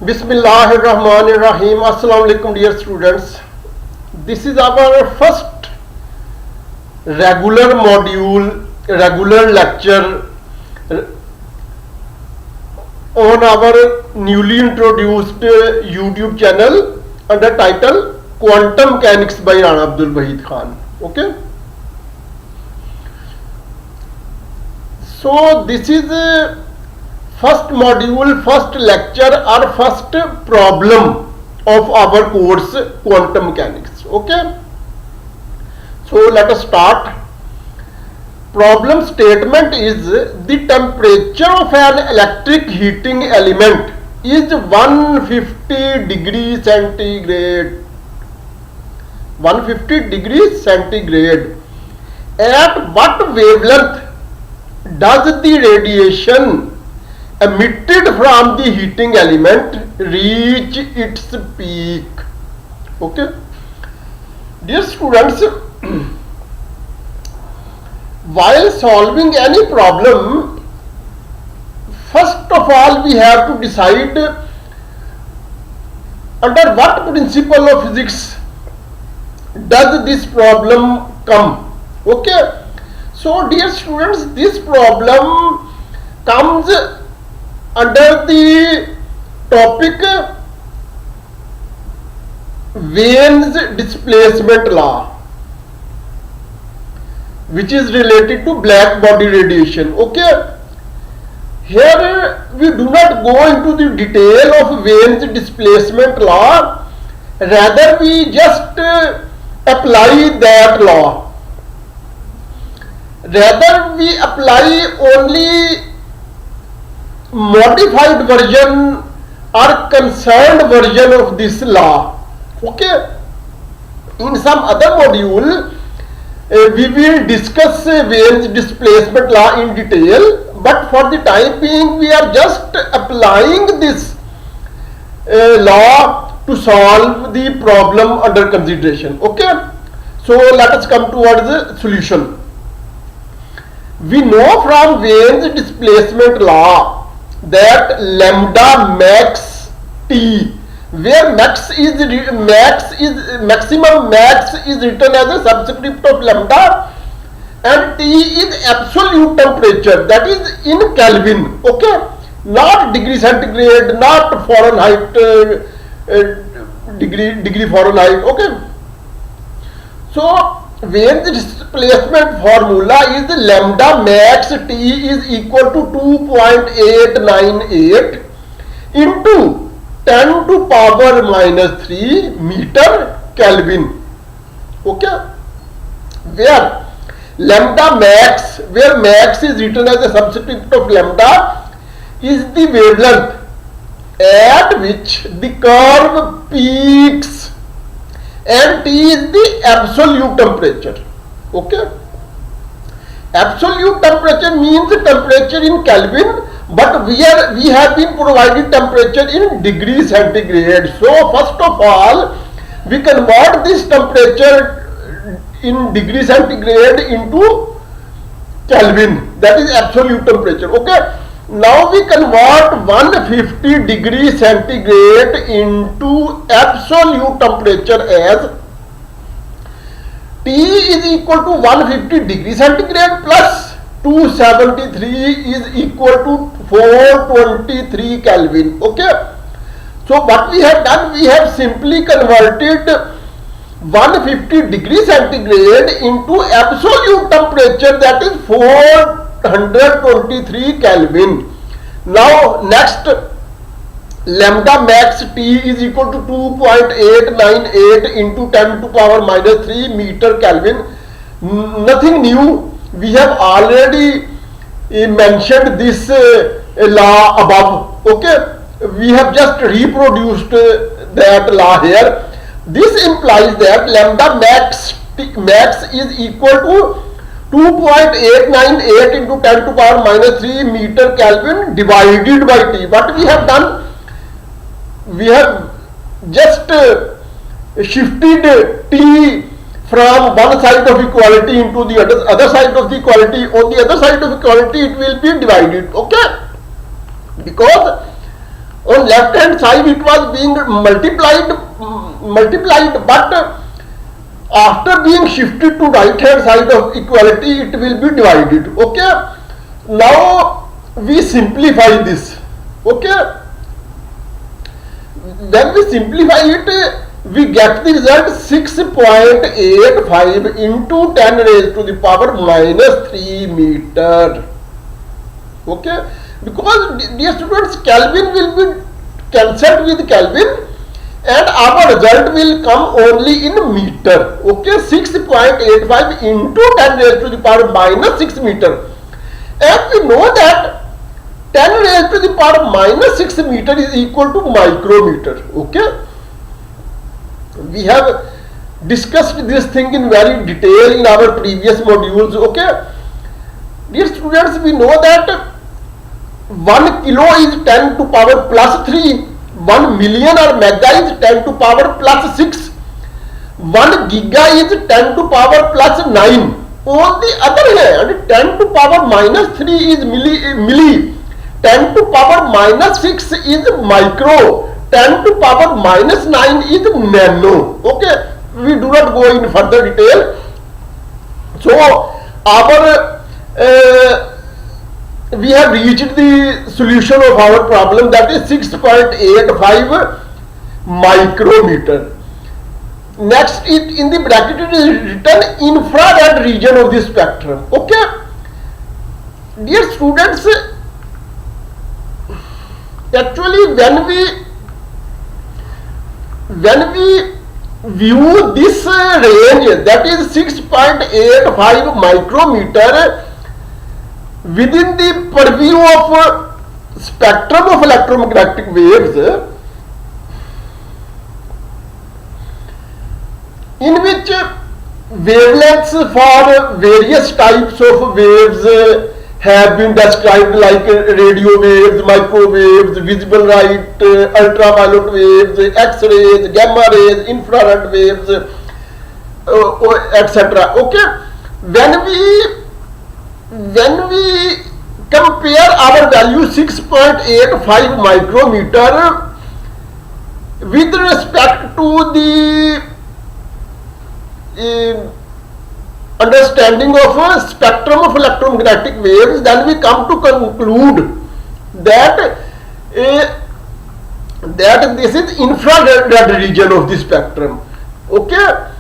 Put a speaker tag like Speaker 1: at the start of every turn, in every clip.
Speaker 1: Bismillahirrahmanirrahim. Assalamu alaikum, dear students. This is our first regular module, regular lecture on our newly introduced YouTube channel under title Quantum Mechanics by Rana Abdul Wahid Khan. Okay. So this is first module, first lecture or first problem of our course Quantum Mechanics. Okay. So let us start. Problem statement is the temperature of an electric heating element is 150 degrees centigrade. 150 degrees centigrade. At what wavelength does the radiation emitted from the heating element reach its peak? Okay. Dear students, while solving any problem, first of all we have to decide under what principle of physics does this problem come. Okay. So dear students, this problem comes under the topic Wien's displacement law, which is related to black body radiation. Okay. Here we do not go into the detail of Wien's displacement law, rather we just apply that law. Rather we apply only modified version or concerned version of this law. Okay. In some other module we will discuss Wien's displacement law in detail, but for the time being we are just applying this law to solve the problem under consideration. Okay. So let us come towards the solution. We know from Wien's displacement law that lambda max T, where maximum max is written as a subscript of lambda, and T is absolute temperature, that is in Kelvin. Okay, not degree centigrade, not Fahrenheit, degree Fahrenheit. Okay. So Wien's displacement formula is lambda max T is equal to 2.898 into 10 to power minus 3 meter Kelvin. Okay. Where lambda max, where max is written as a subscript of lambda, is the wavelength at which the curve peaks, and T is the absolute temperature. Okay. Absolute temperature means temperature in Kelvin, but we have been provided temperature in degree centigrade. So first of all we convert this temperature in degree centigrade into Kelvin, that is absolute temperature. Okay. Now we convert 150 degree centigrade into absolute temperature as T is equal to 150 degree centigrade plus 273 is equal to 423 Kelvin. Okay. So what we have done, we have simply converted 150 degree centigrade into absolute temperature, that is 423 Kelvin. Now next, lambda max T is equal to 2.898 into 10 to power minus 3 meter Kelvin. Nothing new, we have already mentioned this law above. Okay. We have just reproduced that law here. This implies that lambda max is equal to 2.898 into 10 to power minus 3 meter Kelvin divided by T. What we have done, we have just shifted T from one side of equality into the other side of the equality. On the other side of equality it will be divided. Okay. Because On left hand side it was being multiplied, but after being shifted to right hand side of equality it will be divided. Okay, now we simplify this. Okay, when we simplify it, we get the result 6.85 into 10 raised to the power minus 3 meter. Okay, because dear students, Kelvin will be cancelled with Kelvin and our result will come only in meter. Okay, 6.85 into 10 raised to the power minus 6 meter, and we know that 10 raised to the power minus 6 meter is equal to micrometer. Okay, we have discussed this thing in very detail in our previous modules. Okay, dear students, we know that 1 kilo is 10 to power plus 3, 1 million or mega is 10 to power plus 6, 1 giga is 10 to power plus 9. On the other hand, 10 to power minus 3 is milli, 10 to power minus 6 is micro, 10 to power minus 9 is nano. Okay, we do not go in further detail. So our we have reached the solution of our problem, that is 6.85 micrometer. Next, in the bracket it is written infrared region of the spectrum. Okay, dear students, actually when we view this range, that is 6.85 micrometer, within the purview of spectrum of electromagnetic waves, in which wavelengths for various types of waves have been described, like radio waves, microwaves, visible light, ultraviolet waves, X-rays, gamma rays, infrared waves, etc. Okay, when we compare our value 6.85 micrometer with respect to the understanding of a spectrum of electromagnetic waves, then we come to conclude that this is infrared region of the spectrum. Okay,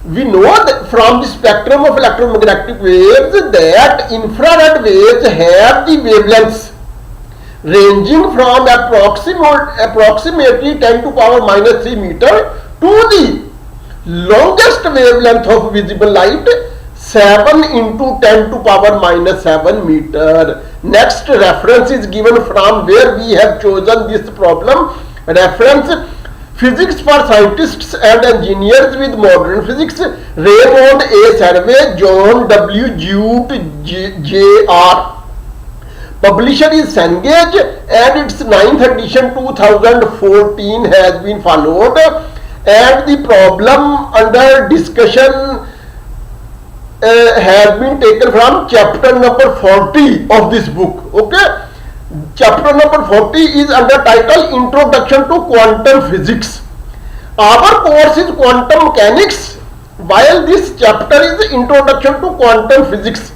Speaker 1: we know that from the spectrum of electromagnetic waves that infrared waves have the wavelengths ranging from approximately 10 to power minus 3 meter to the longest wavelength of visible light, 7 into 10 to power minus 7 meter. Next reference is given from where we have chosen this problem. Reference: Physics for Scientists and Engineers with Modern Physics, Raymond A. Survey, John W. Jute, Jr. Publisher is Cengage, and its 9th edition 2014 has been followed, and the problem under discussion has been taken from chapter number 40 of this book. Okay, chapter number 40 is under title Introduction to Quantum Physics. Our course is Quantum Mechanics, while this chapter is Introduction to Quantum Physics.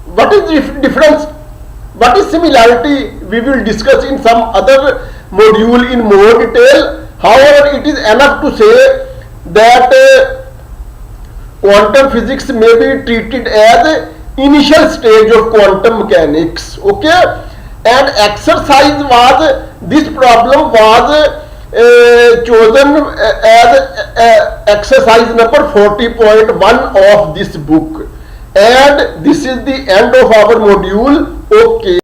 Speaker 1: What is the difference? What is similarity? We will discuss in some other module in more detail. However, it is enough to say that quantum physics may be treated as initial stage of quantum mechanics. Okay, and exercise was, this problem was chosen as exercise number 40.1 of this book, and this is the end of our module. Okay.